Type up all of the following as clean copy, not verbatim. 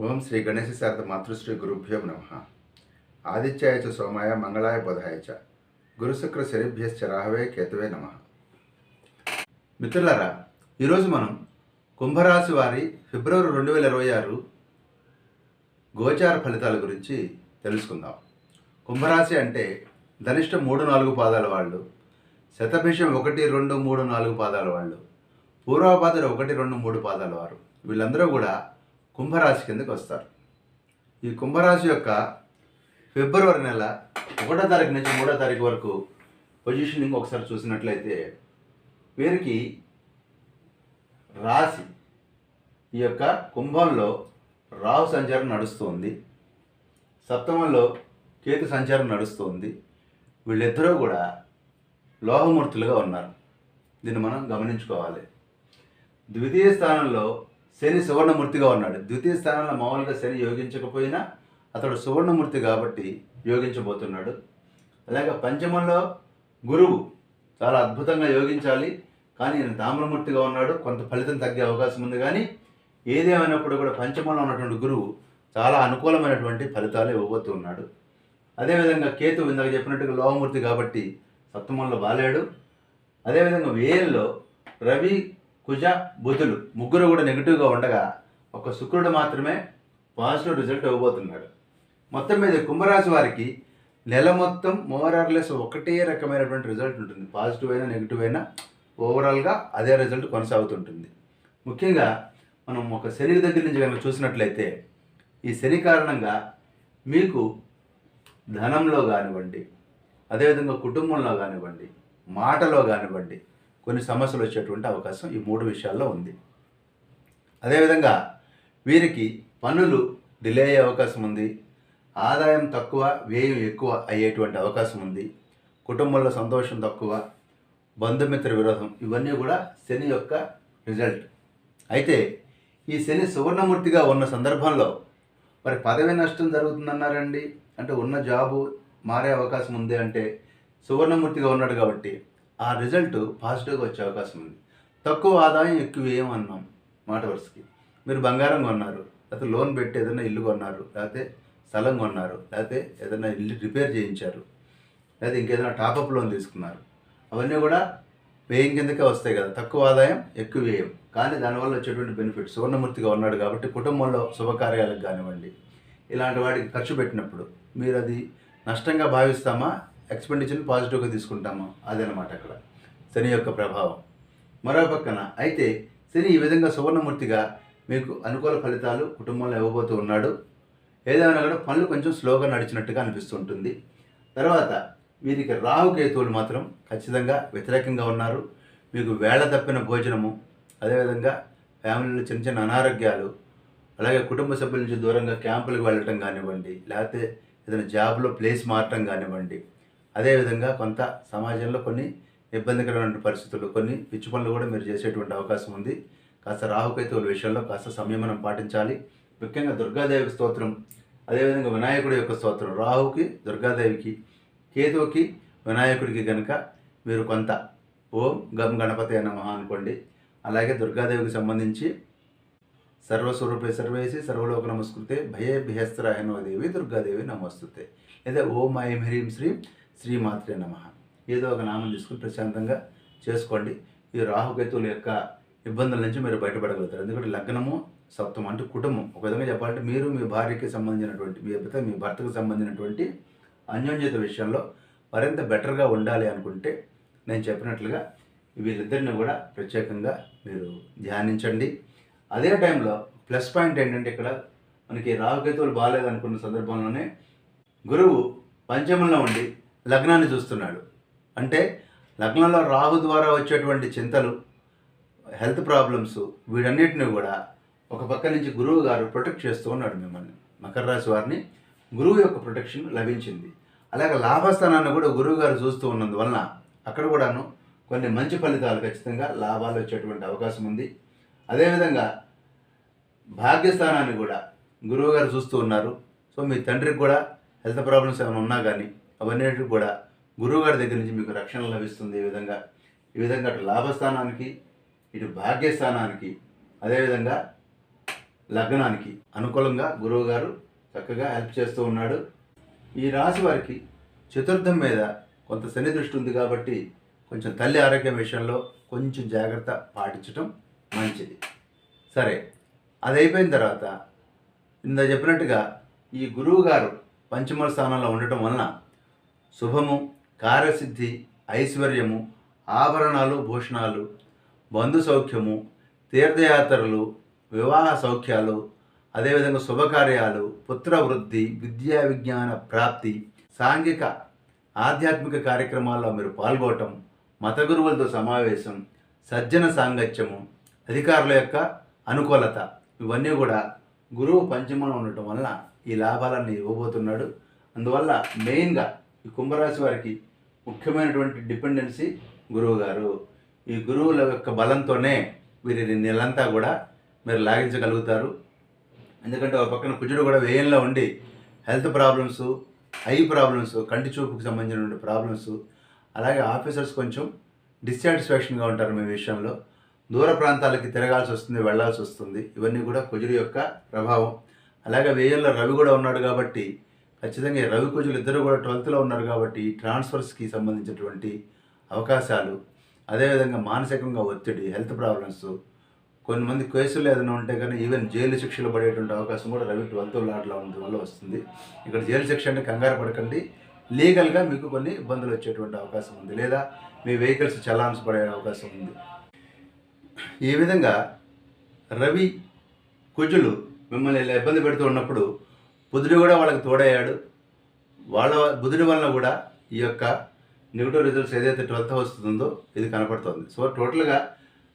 ఓం శ్రీ గణేశ శారద మాతృశ్రీ గురుభ్యో నమః. ఆదిత్యాయ చ సోమాయ మంగళాయ బుధాయ చ గురుశుక్ర శనిభ్యశ్చ రాహవే కేతువే నమః. మిత్రులారా, ఈరోజు మనం కుంభరాశి వారి ఫిబ్రవరి 2026 గోచార ఫలితాల గురించి తెలుసుకుందాం. కుంభరాశి అంటే ధనిష్ట 3-4 పాదాల వాళ్ళు, శతభిషం 1, 2, 3, 4 పాదాల వాళ్ళు, పూర్వభాద్ర 1, 2, 3 పాదాల వారు, వీళ్ళందరూ కూడా కుంభరాశి కిందకి వస్తారు. ఈ కుంభరాశి యొక్క ఫిబ్రవరి నెల 1వ తారీఖు నుంచి 3వ తారీఖు వరకు పొజిషనింగ్ ఒకసారి చూసినట్లయితే వీరికి రాశి ఈ యొక్క కుంభంలో రాహు సంచారం నడుస్తుంది, సప్తమంలో కేతు సంచారం నడుస్తుంది. వీళ్ళిద్దరూ కూడా లోహమూర్తులుగా ఉన్నారు. దీన్ని మనం గమనించుకోవాలి. ద్వితీయ స్థానంలో శని సువర్ణమూర్తిగా ఉన్నాడు. ద్వితీయ స్థానంలో మామూలుగా శని యోగించకపోయినా అతడు సువర్ణమూర్తి కాబట్టి యోగించబోతున్నాడు. అలాగే పంచమంలో గురువు చాలా అద్భుతంగా యోగించాలి, కానీ ఈయన తామ్రమూర్తిగా ఉన్నాడు. కొంత ఫలితం తగ్గే అవకాశం ఉంది, కానీ ఏదేమైనప్పుడు కూడా పంచమంలో ఉన్నటువంటి గురువు చాలా అనుకూలమైనటువంటి ఫలితాలు ఇవ్వబోతున్నాడు. అదేవిధంగా కేతు ఇందాక చెప్పినట్టుగా లోహమూర్తి కాబట్టి సప్తమంలో బాలేడు. అదేవిధంగా వ్యయంలో రవి, కుజ, బుధులు ముగ్గురు కూడా నెగిటివ్గా ఉండగా ఒక శుక్రుడు మాత్రమే పాజిటివ్ రిజల్ట్ ఇవ్వబోతున్నాడు. మొత్తం మీద కుంభరాశి వారికి నెల మొత్తం మోరార్లెస్ ఒకటే రకమైనటువంటి రిజల్ట్ ఉంటుంది. పాజిటివ్ అయినా నెగిటివ్ అయినా ఓవరాల్గా అదే రిజల్ట్ కొనసాగుతుంటుంది. ముఖ్యంగా మనం ఒక శని దగ్గర నుంచి కనుక చూసినట్లయితే ఈ శని కారణంగా మీకు ధనంలో కానివ్వండి, అదేవిధంగా కుటుంబంలో కానివ్వండి, మాటలో కానివ్వండి కొన్ని సమస్యలు వచ్చేటువంటి అవకాశం ఈ 3 విషయాల్లో ఉంది. అదేవిధంగా వీరికి పనులు డిలే అయ్యే అవకాశం ఉంది. ఆదాయం తక్కువ, వ్యయం ఎక్కువ అయ్యేటువంటి అవకాశం ఉంది. కుటుంబంలో సంతోషం తక్కువ, బంధుమిత్ర విరోధం, ఇవన్నీ కూడా శని యొక్క రిజల్ట్. అయితే ఈ శని సువర్ణమూర్తిగా ఉన్న సందర్భంలో మరి పదవి నష్టం జరుగుతుందన్నారండి. అంటే ఉన్న జాబు మారే అవకాశం ఉంది అంటే సువర్ణమూర్తిగా ఉన్నాడు కాబట్టి ఆ రిజల్ట్ పాజిటివ్గా వచ్చే అవకాశం ఉంది. తక్కువ ఆదాయం ఎక్కువ వ్యయం అన్నాం మాట వరుసకి. మీరు బంగారం కొన్నారు, లేకపోతే లోన్ పెట్టి ఏదైనా ఇల్లు కొన్నారు, లేకపోతే స్థలం కొన్నారు, లేకపోతే ఏదైనా ఇల్లు రిపేర్ చేయించారు, లేకపోతే ఇంకేదైనా టాపప్ లోన్ తీసుకున్నారు, అవన్నీ కూడా వ్యయం కిందకే వస్తాయి కదా. తక్కువ ఆదాయం ఎక్కువ వ్యయం, కానీ దానివల్ల వచ్చేటువంటి బెనిఫిట్ సువర్ణమూర్తిగా ఉన్నాడు కాబట్టి కుటుంబంలో శుభకార్యాలకు కానివ్వండి ఇలాంటి వాటికి ఖర్చు పెట్టినప్పుడు మీరు అది నష్టంగా భావిస్తామా, ఎక్స్పెండిచర్ని పాజిటివ్గా తీసుకుంటామా, అదనమాట అక్కడ శని యొక్క ప్రభావం. మరో పక్కన అయితే శని ఈ విధంగా సువర్ణమూర్తిగా మీకు అనుకూల ఫలితాలు కుటుంబంలో ఇవ్వబోతూ ఉన్నాడు. ఏదైనా కూడా పనులు కొంచెం స్లోగా నడిచినట్టుగా అనిపిస్తుంటుంది. తర్వాత వీరికి రాహుకేతువులు మాత్రం ఖచ్చితంగా వ్యతిరేకంగా ఉన్నారు. మీకు వేళ తప్పిన భోజనము, అదేవిధంగా ఫ్యామిలీలో చిన్న చిన్న అనారోగ్యాలు, అలాగే కుటుంబ సభ్యుల నుంచి దూరంగా క్యాంపులకు వెళ్ళటం కానివ్వండి, లేకపోతే ఏదైనా జాబ్లో ప్లేస్ మారటం కానివ్వండి, అదేవిధంగా కొంత సమాజంలో కొన్ని ఇబ్బందికరమైన పరిస్థితులు, కొన్ని పిచ్చి పనులు కూడా మీరు చేసేటువంటి అవకాశం ఉంది. కాస్త రాహుకేతువుల విషయంలో కాస్త సంయమనం పాటించాలి. ముఖ్యంగా దుర్గాదేవి స్తోత్రం, అదేవిధంగా వినాయకుడి యొక్క స్తోత్రం, రాహుకి దుర్గాదేవికి, కేతువుకి వినాయకుడికి కనుక మీరు కొంత ఓం గం గణపతి నమః అనుకోండి. అలాగే దుర్గాదేవికి సంబంధించి సర్వస్వరూపే సర్వేసి సర్వలోక నమస్కృతే భయేభ్యస్త్రాయనో దేవి దుర్గాదేవి నమస్తుతే, లేదా ఓం ఐం హ్రీం శ్రీం శ్రీమాత్రే నమః, ఏదో ఒక నామం తీసుకుని ప్రశాంతంగా చేసుకోండి. ఈ రాహుకేతువుల యొక్క ఇబ్బందుల నుంచి మీరు బయటపడగలుగుతారు. ఎందుకంటే లగ్నము, సప్తమం అంటే కుటుంబం. ఒక విధంగా చెప్పాలంటే మీరు మీ భార్యకి సంబంధించినటువంటి, మీ భర్తకు సంబంధించినటువంటి అన్యోన్యత విషయంలో మరింత బెటర్గా ఉండాలి అనుకుంటే నేను చెప్పినట్లుగా వీరిద్దరిని కూడా ప్రత్యేకంగా మీరు ధ్యానించండి. అదే టైంలో ప్లస్ పాయింట్ ఏంటంటే ఇక్కడ మనకి రాహుకేతువులు బాగాలేదనుకున్న సందర్భంలోనే గురువు పంచమంలో ఉండి లగ్నాన్ని చూస్తున్నాడు. అంటే లగ్నంలో రాహు ద్వారా వచ్చేటువంటి చింతలు, హెల్త్ ప్రాబ్లమ్స్, వీటన్నిటిని కూడా ఒక పక్క నుంచి గురువు గారు ప్రొటెక్ట్ చేస్తూ ఉన్నాడు మిమ్మల్ని. మకర రాశి వారిని గురువు యొక్క ప్రొటెక్షన్ లభించింది. అలాగే లాభస్థానాన్ని కూడా గురువు గారు చూస్తూ ఉన్నందువలన అక్కడ కూడాను కొన్ని మంచి ఫలితాలు, ఖచ్చితంగా లాభాలు వచ్చేటువంటి అవకాశం ఉంది. అదేవిధంగా భాగ్యస్థానాన్ని కూడా గురువు గారు చూస్తూ ఉన్నారు. సో మీ తండ్రికి కూడా హెల్త్ ప్రాబ్లమ్స్ ఏమైనా ఉన్నా కానీ అవన్నీ కూడా గురువుగారి దగ్గర నుంచి మీకు రక్షణ లభిస్తుంది. ఈ విధంగా అటు లాభస్థానానికి, ఇటు భాగ్యస్థానానికి, అదేవిధంగా లగ్నానికి అనుకూలంగా గురువు గారు చక్కగా హెల్ప్ చేస్తూ ఉన్నాడు. ఈ రాశి వారికి చతుర్థం మీద కొంత శని దృష్టి ఉంది కాబట్టి కొంచెం తల్లి ఆరోగ్యం విషయంలో కొంచెం జాగ్రత్త పాటించడం మంచిది. సరే, అది అయిపోయిన తర్వాత ఇందా చెప్పినట్టుగా ఈ గురువు గారు పంచమ స్థానంలో ఉండటం వలన శుభము, కార్యసిద్ధి, ఐశ్వర్యము, ఆభరణాలు, భూషణాలు, బంధు సౌఖ్యము, తీర్థయాత్రలు, వివాహ సౌఖ్యాలు, అదేవిధంగా శుభకార్యాలు, పుత్రవృద్ధి, విద్యా విజ్ఞాన ప్రాప్తి, సాంఘిక ఆధ్యాత్మిక కార్యక్రమాల్లో మీరు పాల్గొనటం, మత గురువులతో సమావేశం, సజ్జన సాంగత్యము, అధికారుల యొక్క అనుకూలత, ఇవన్నీ కూడా గురువు పంచమంలో ఉండటం వలన ఈ లాభాలన్నీ ఇవ్వబోతున్నాడు. అందువల్ల మెయిన్గా ఈ కుంభరాశి వారికి ముఖ్యమైనటువంటి డిపెండెన్సీ గురువు గారు. ఈ గురువుల యొక్క బలంతోనే వీరి నెలంతా కూడా మీరు లాగించగలుగుతారు. ఎందుకంటే ఒక పక్కన కుజుడు కూడా వ్యయంలో ఉండి హెల్త్ ప్రాబ్లమ్స్, ఐ ప్రాబ్లమ్స్, కంటి చూపుకు సంబంధించిన ప్రాబ్లమ్స్, అలాగే ఆఫీసర్స్ కొంచెం డిస్సాటిస్ఫాక్షన్గా ఉంటారు మీ విషయంలో, దూర ప్రాంతాలకి తిరగాల్సి వస్తుంది, వెళ్లాల్సి వస్తుంది. ఇవన్నీ కూడా కుజుడు యొక్క ప్రభావం. అలాగే వ్యయంలో రవి కూడా ఉన్నాడు కాబట్టి ఖచ్చితంగా రవి కుజులు ఇద్దరు కూడా 12th ఉన్నారు కాబట్టి ట్రాన్స్ఫర్స్కి సంబంధించినటువంటి అవకాశాలు, అదేవిధంగా మానసికంగా ఒత్తిడి, హెల్త్ ప్రాబ్లమ్స్, కొంతమంది కేసులు ఏదైనా ఉంటే కానీ ఈవెన్ జైలు శిక్షలు పడేటువంటి అవకాశం కూడా రవి 12th లాట్లో ఉండడం వల్ల వస్తుంది. ఇక్కడ జైలు శిక్ష అంటే కంగారు పడకండి, లీగల్గా మీకు కొన్ని ఇబ్బందులు వచ్చేటువంటి అవకాశం ఉంది, లేదా మీ వెహికల్స్ చలాన్స్ పడే అవకాశం ఉంది. ఈ విధంగా రవి కుజులు మిమ్మల్ని ఇలా ఇబ్బంది పెడుతూ ఉన్నప్పుడు బుధుడు కూడా వాళ్ళకి తోడయ్యాడు. బుధుడి వలన కూడా ఈ యొక్క నెగిటివ్ రిజల్ట్స్ ఏదైతే 12th వస్తుందో ఇది కనపడుతుంది. సో టోటల్గా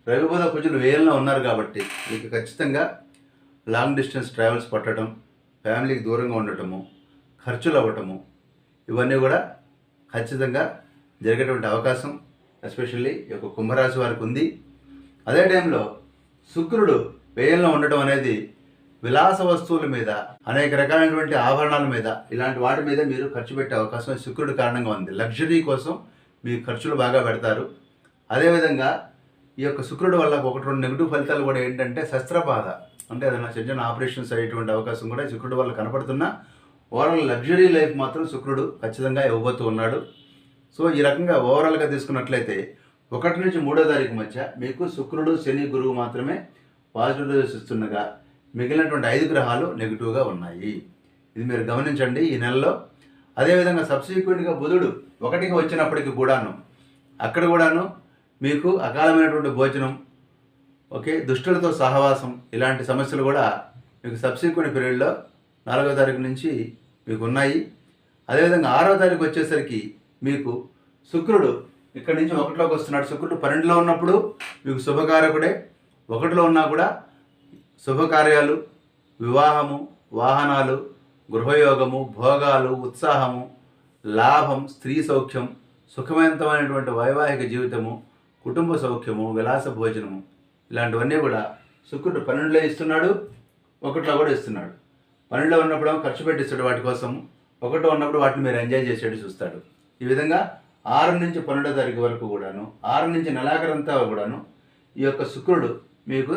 రవి బుధ కుజులు వ్యయంలో ఉన్నారు కాబట్టి మీకు ఖచ్చితంగా లాంగ్ డిస్టెన్స్ ట్రావెల్స్ పట్టడం, ఫ్యామిలీకి దూరంగా ఉండటము, ఖర్చులు అవ్వటము, ఇవన్నీ కూడా ఖచ్చితంగా జరిగేటువంటి అవకాశం ఎస్పెషల్లీ ఈ యొక్క కుంభరాశి వారికి ఉంది. అదే టైంలో శుక్రుడు వ్యయంలో ఉండటం అనేది విలాస వస్తువుల మీద, అనేక రకాలైనటువంటి ఆభరణాల మీద, ఇలాంటి వాటి మీద మీరు ఖర్చు పెట్టే అవకాశం శుక్రుడి కారణంగా ఉంది. లగ్జరీ కోసం మీ ఖర్చులు బాగా పెడతారు. అదేవిధంగా ఈ యొక్క శుక్రుడు వల్ల 1-2 నెగిటివ్ ఫలితాలు కూడా ఏంటంటే శస్త్రబాధ, అంటే ఏదైనా చిన్న ఆపరేషన్స్ అయ్యేటువంటి అవకాశం కూడా శుక్రుడు వల్ల కనపడుతున్నా ఓవరాల్ లగ్జరీ లైఫ్ మాత్రం శుక్రుడు ఖచ్చితంగా ఇవ్వబోతూ ఉన్నాడు. సో ఈ రకంగా ఓవరాల్గా తీసుకున్నట్లయితే 1 నుంచి 3వ తారీఖు మధ్య మీకు శుక్రుడు, శని, గురువు మాత్రమే పాజిటివ్ రిజల్ట్స్ ఇస్తుండగా మిగిలినటువంటి 5 గ్రహాలు నెగిటివ్గా ఉన్నాయి. ఇది మీరు గమనించండి ఈ నెలలో. అదేవిధంగా సబ్సిక్వెంట్గా బుధుడు 1కి వచ్చినప్పటికి కూడాను అక్కడ కూడాను మీకు అకాలమైనటువంటి భోజనం, ఓకే, దుష్టులతో సహవాసం, ఇలాంటి సమస్యలు కూడా మీకు సబ్సిక్వెంట్ పీరియడ్లో 4వ తారీఖు నుంచి మీకు ఉన్నాయి. అదేవిధంగా 6వ తారీఖు వచ్చేసరికి మీకు శుక్రుడు ఇక్కడ నుంచి 1లోకి వస్తున్నాడు. శుక్రుడు 12లో ఉన్నప్పుడు మీకు శుభకారకుడే, 1లో ఉన్నా కూడా శుభకార్యాలు, వివాహము, వాహనాలు, గృహయోగము, భోగాలు, ఉత్సాహము, లాభం, స్త్రీ సౌఖ్యం, సుఖవంతమైనటువంటి వైవాహిక జీవితము, కుటుంబ సౌఖ్యము, విలాస భోజనము, ఇలాంటివన్నీ కూడా శుక్రుడు 12లో ఇస్తున్నాడు, 1లో కూడా ఇస్తున్నాడు. 12లో ఉన్నప్పుడు ఖర్చు పెట్టిస్తాడు వాటి కోసం, 1లో ఉన్నప్పుడు వాటిని మీరు ఎంజాయ్ చేసేట్టు చూస్తాడు. ఈ విధంగా 6 నుంచి 12వ తారీఖు వరకు కూడాను, 6 నుంచి నెలాఖరంతా కూడాను ఈ యొక్క శుక్రుడు మీకు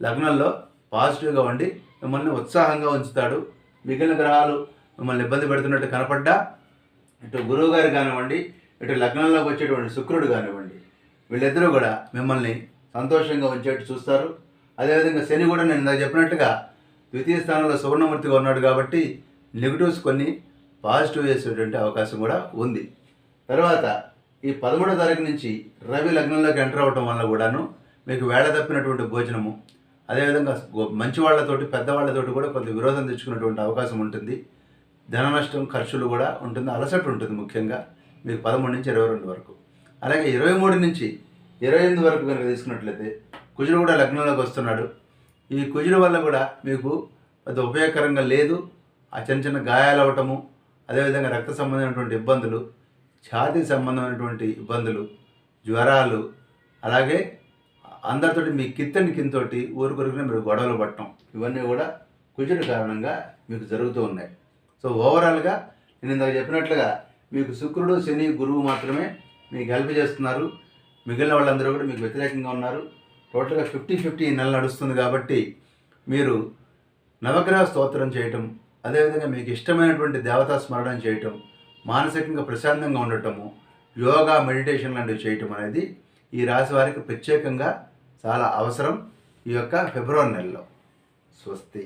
లగ్నంలో పాజిటివ్గా ఉండి మిమ్మల్ని ఉత్సాహంగా ఉంచుతాడు. మిగిలిన గ్రహాలు మిమ్మల్ని ఇబ్బంది పెడుతున్నట్టు కనపడ్డా ఇటు గురువు గారు కానివ్వండి, ఇటు లగ్నంలోకి వచ్చేటువంటి శుక్రుడు కానివ్వండి, వీళ్ళిద్దరూ కూడా మిమ్మల్ని సంతోషంగా ఉంచేట్టు చూస్తారు. అదేవిధంగా శని కూడా నేను ఇందాక చెప్పినట్టుగా 2వ స్థానంలో సువర్ణమూర్తిగా ఉన్నాడు కాబట్టి నెగిటివ్స్ కొన్ని పాజిటివ్ చేసేటువంటి అవకాశం కూడా ఉంది. తర్వాత ఈ 13వ తారీఖు నుంచి రవి లగ్నంలోకి ఎంటర్ అవ్వటం వల్ల కూడాను మీకు వేళ తప్పినటువంటి భోజనము, అదేవిధంగా మంచి వాళ్ళతోటి, పెద్దవాళ్ళతోటి కూడా కొంత విరోధం తెచ్చుకున్నటువంటి అవకాశం ఉంటుంది. ధన నష్టం, ఖర్చులు కూడా ఉంటుంది, అలసట ఉంటుంది ముఖ్యంగా మీకు 13 నుంచి 22 వరకు. అలాగే 23 నుంచి 28 వరకు కనుక తీసుకున్నట్లయితే కుజుడు కూడా లగ్నంలోకి వస్తున్నాడు. ఈ కుజుడు వల్ల కూడా మీకు పెద్ద ఉపయోగకరంగా లేదు. ఆ చిన్న గాయాలు అవ్వటము, అదేవిధంగా రక్త సంబంధమైనటువంటి ఇబ్బందులు, ఛాతీ సంబంధమైనటువంటి ఇబ్బందులు, జ్వరాలు, అలాగే అందరితోటి మీ కింతోటి ఊరుకొరుకునే మీరు గొడవలు పట్టడం, ఇవన్నీ కూడా కుజుడి కారణంగా మీకు జరుగుతూ ఉన్నాయి. సో ఓవరాల్గా నేను ఇందాక చెప్పినట్లుగా మీకు శుక్రుడు, శని, గురువు మాత్రమే మీకు హెల్ప్ చేస్తున్నారు. మిగిలిన వాళ్ళందరూ కూడా మీకు వ్యతిరేకంగా ఉన్నారు. టోటల్గా 50-50 ఈ నెల నడుస్తుంది కాబట్టి మీరు నవగ్రహ స్తోత్రం చేయటం, అదేవిధంగా మీకు ఇష్టమైనటువంటి దేవతా స్మరణ చేయటం, మానసికంగా ప్రశాంతంగా ఉండటము, యోగా మెడిటేషన్ లాంటివి చేయటం అనేది ఈ రాశి వారికి ప్రత్యేకంగా చాలా అవసరం ఈ యొక్క ఫిబ్రవరి నెలలో. స్వస్తి.